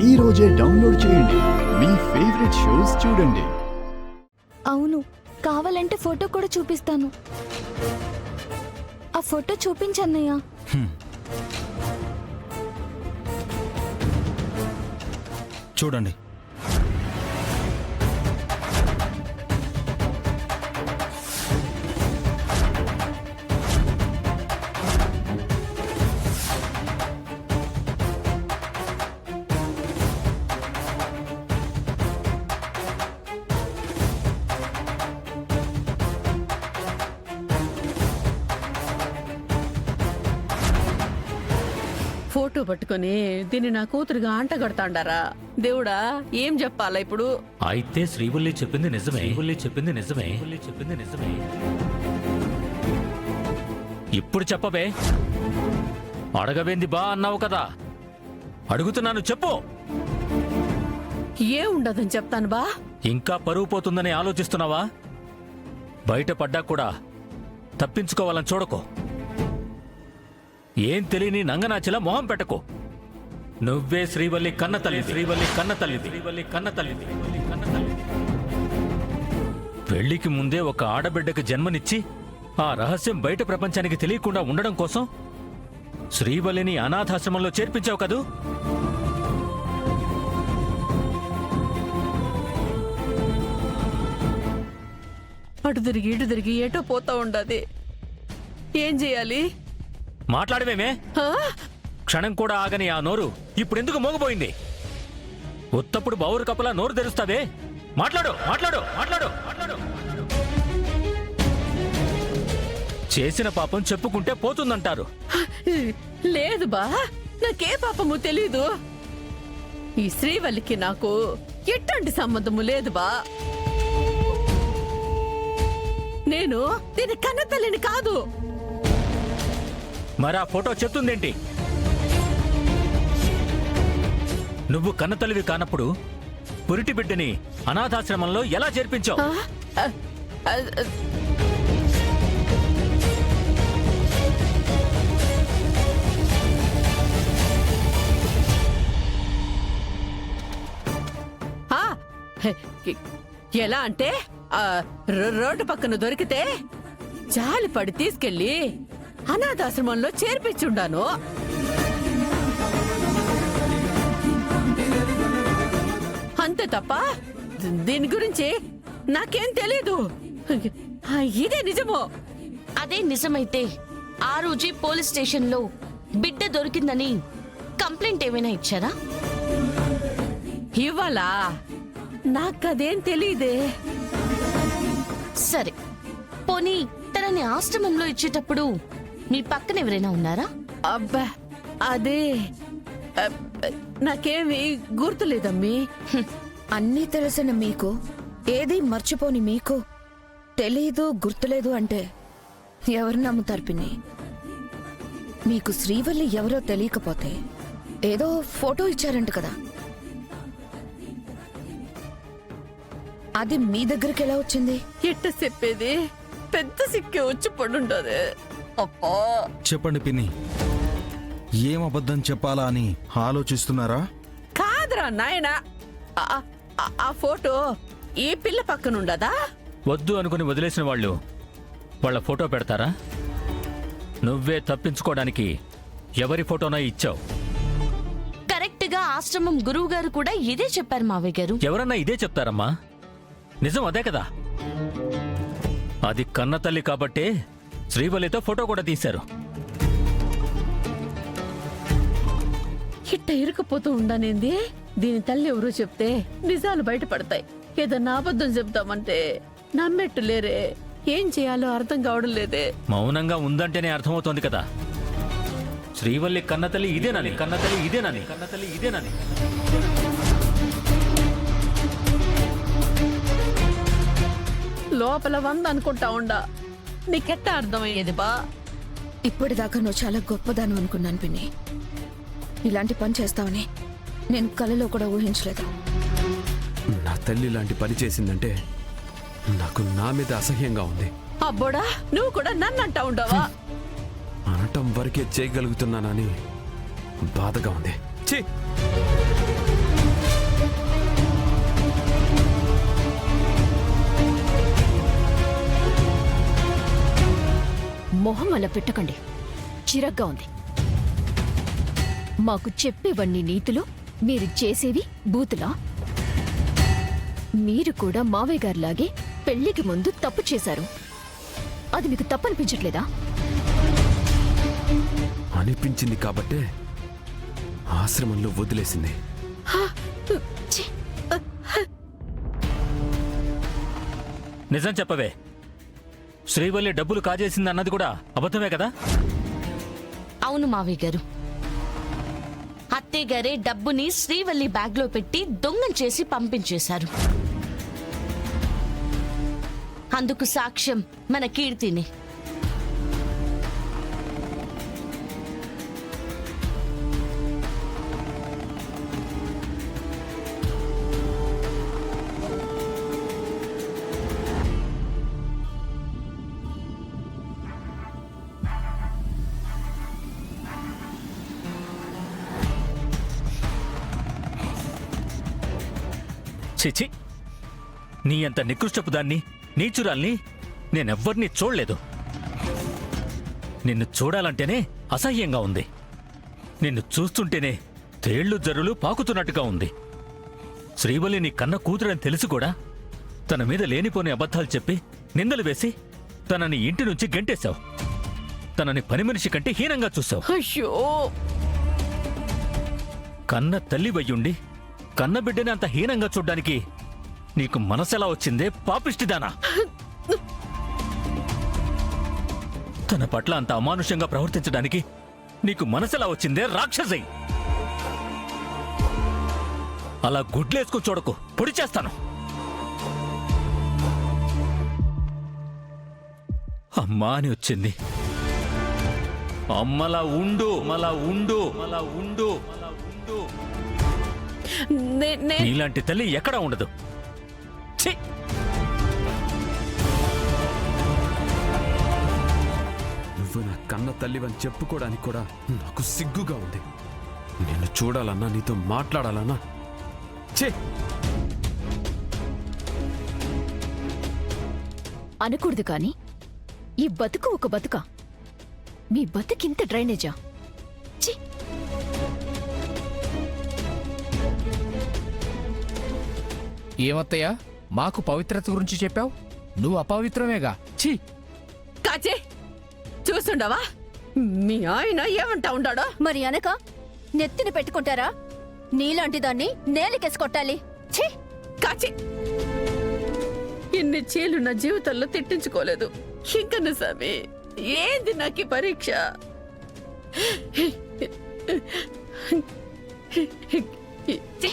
ఈ రోజే డౌన్లోడ్ చేయండి. మీ ఫేవరెట్ షోస్ చూడండి. అవును, కావాలంటే ఫోటో కూడా చూపిస్తాను. ఆ ఫోటో చూపించన్నయ్య. చూడండి. ఫోటో పట్టుకొని దీన్ని నా కూతురుగా అంటగడతాండారా? దేవుడా, ఏం చెప్పాలా ఇప్పుడు? అయితే శ్రీవల్లి చెప్పింది నిజమే. ఇప్పుడు చెప్పవే. అడగవేంది బా అన్నావు కదా, అడుగుతున్నాను చెప్పు. ఏ ఉండదని చెప్తాను బా. ఇంకా పరువు పోతుందని ఆలోచిస్తున్నావా? బయటపడ్డా కూడా తప్పించుకోవాలని చూడకో. ఏం తెలియని నంగనాచిలా మొహం పెట్టకు. నువ్వే శ్రీవల్లి కన్నతల్లి. పెళ్లికి ముందే ఒక ఆడబిడ్డకు జన్మనిచ్చి ఆ రహస్యం బయట ప్రపంచానికి తెలియకుండా ఉండడం కోసం శ్రీవల్లిని అనాథాశ్రమంలో చేర్పించావు కదూ? అటు తిరిగి ఇటు తిరిగి ఏటో పోతా ఉండదు. ఏం చేయాలి? మాట్లాడవేమే? క్షణం కూడా ఆగని ఆ నోరు ఇప్పుడెందుకు మోగపోయింది? ఉత్తప్పుడు బౌరు కప్పలా నోరు తెరుస్తావే. మాట్లాడు. చేసిన పాపం చెప్పుకుంటే పోతుందంటారు. లేదు బా, నాకే పాపము తెలీదు. ఈ శ్రీవల్లికి నాకు ఎట్లాంటి సంబంధము లేదు బా. నేను దీని కన్న తల్లిని కాదు. మరి ఆ ఫోటో చెప్తుందేంటి? నువ్వు కన్నతల్లివి కానప్పుడు పురిటి బిడ్డని అనాథాశ్రమంలో ఎలా చేర్పించావు? ఎలా అంటే రోడ్డు పక్కన దొరికితే జాలి పడి తీసుకెళ్లి అనాథాశ్రమంలో చేర్పించుండాను. అంతే తప్ప దీని గురించి నాకేం తెలీదు. ఇదే నిజమో? అదే నిజమైతే ఆ రోజు పోలీస్ స్టేషన్ లో బిడ్డ దొరికిందని కంప్లైంట్ ఏమైనా ఇచ్చారా? ఇవ్వాలా? నాకదేం తెలీదే. సరే, పోనీ తనని ఆశ్రమంలో ఇచ్చేటప్పుడు మీ పక్కన ఎవరైనా ఉన్నారా? అబ్బా, అదే నాకేమీ గుర్తులేదమ్మీ. అన్నీ తెలిసిన మీకు, ఏది మర్చిపోని మీకు తెలీదు, గుర్తులేదు అంటే ఎవరు నమ్ముతారు పిన్ని? మీకు శ్రీవల్లి ఎవరో తెలియకపోతే ఏదో ఫోటో ఇచ్చారంట కదా, అది మీ దగ్గరికి ఎలా వచ్చింది? ఎట్ట చెప్పేది? పెద్ద సిక్కే వచ్చి పడుండదే. అప్పా, చెప్పండి పిన్ని, ఏం అబద్ధం చెప్పాలా అని ఆలోచిస్తున్నారా? కాదురా నాయనా, ఆ ఫోటో ఈ పిల్ల పక్కనుండదా? వద్దు అనుకుని వదిలేసిన వాళ్ళు వాళ్ళ ఫోటో పెడతారా? నువ్వే తప్పించుకోవడానికి ఎవరి ఫోటోనా ఇచ్చావు. కరెక్ట్ గా ఆశ్రమం గురువు గారు కూడా ఇదే చెప్పారు మావయ్య గారు. ఎవరన్నా ఇదే చెప్తారమ్మా? నిజం అదే కదా. అది కన్నతల్లి కాబట్టే శ్రీవల్లితో ఫోటో కూడా తీశారు. ఇట్ట ఇరుకుపోతూ ఉండనేంది? దీని తల్లి ఎవరో చెప్తే నిజాలు బయటపడతాయి. ఏదన్నా అబద్ధం చెప్తామంటే నమ్మెట్టు లేరే. ఏం చేయాలో అర్థం కావడం లేదే. మౌనంగా ఉందంటేనే అర్థమవుతోంది కదా. శ్రీవల్లి కన్నతల్లి ఇదేనని. లోపల 100 అనుకుంటా ఉండా. నీకెట్టా అర్థమయ్యేది బా? ఇప్పటిదాకా నువ్వు చాలా గొప్పదాను అనుకున్నాను పిన్ని. ఇలాంటి పని చేస్తావని నేను కలలో కూడా ఊహించలేదు. నా తల్లి లాంటి పని చేసిందంటే నాకు నా మీద అసహ్యంగా ఉంది. అబ్బోడా, నువ్వు కూడా నన్ను అంటా ఉండవా? అనటం వరకే చేయగలుగుతున్నానని బాధగా ఉంది. ఛీ! మొహం అలా పెట్టకండి, చిరగ్గా ఉంది. మాకు చెప్పేవన్నీ నీతులు, మీరు చేసేవి బూతులా? మీరు కూడా మావయ్య గారిలాగే పెళ్లికి ముందు తప్పు చేశారు. అది మీకు తప్పనిపించట్లేదా? అనిపించింది కాబట్టే ఆశ్రమంలో వదిలేసింది. ఛీ! నిజం చెప్పవే, శ్రీవల్లి డబ్బులు కాజేసింది అన్నది కూడా అబద్ధమే కదా? అవును మావయ్య గారు, అత్తయ్య గారే డబ్బుని శ్రీవల్లి బ్యాగ్లో పెట్టి దొంగం చేసి పంపించేశారు. అందుకు సాక్ష్యం మన కీర్తిని. చిచి, నీ అంత నికృష్టపు దాన్ని, నీచురాల్ని నేనెవ్వరినీ చూడలేదు. నిన్ను చూడాలంటేనే అసహ్యంగా ఉంది. నిన్ను చూస్తుంటేనే తేళ్లు జర్రులు పాకుతున్నట్టుగా ఉంది. శ్రీవల్లి నీ కన్న కూతురని తెలిసి కూడా తన మీద లేనిపోని అబద్ధాలు చెప్పి నిందలు వేసి తనని ఇంటి నుంచి గెంటేశావు. తనని పని మనిషి కంటే హీనంగా చూశావు. అయ్యో, కన్న తల్లి వయ్యుండి కన్న బిడ్డని అంత హీనంగా చూడ్డానికి నీకు మనసెలా వచ్చిందే పాపిష్టిదానా? తన పట్ల అంత అమానుషంగా ప్రవర్తించడానికి నీకు మనసెలా వచ్చిందే రాక్షసై? అలా గుడ్లేసుకు చూడకు, పొడి చేస్తాను. అమ్మా అని వచ్చింది. అమ్మలా ఉండు, మలా ఉండు, మలా ఉండు, మలా ఉండు. నీలాంటి తల్లి ఎక్కడా ఉండదు. ఛీ! నువ్వు నా కన్న తల్లివని చెప్పుకోవడానికి కూడా నాకు సిగ్గుగా ఉంది. నిన్ను చూడాలన్నా, నీతో మాట్లాడాలన్నా ఛీ! అనకూడదు కాని ఈ బతుకు ఒక బతుకా? మీ బతుకింత డ్రైనేజా? ఛీ! ఏమత్తయ్యా, మాకు పవిత్రత గురించి చెప్పావు, నువ్వు అపవిత్రమేగా. ఛీ! కాచే చూస్తుండవా మీ ఆయన ఏమంటా ఉండాడో? మరి అనక నెత్తిన పెట్టుకుంటారా? నీలాంటి దాన్ని నేలకేసి కొట్టాలి. ఛీ! కాచి, ఇన్ని చీలు నా జీవితంలో తిట్టించుకోలేదు. ఇంకను స్వామి, ఏంది నాకు ఈ పరీక్ష? ఛీ!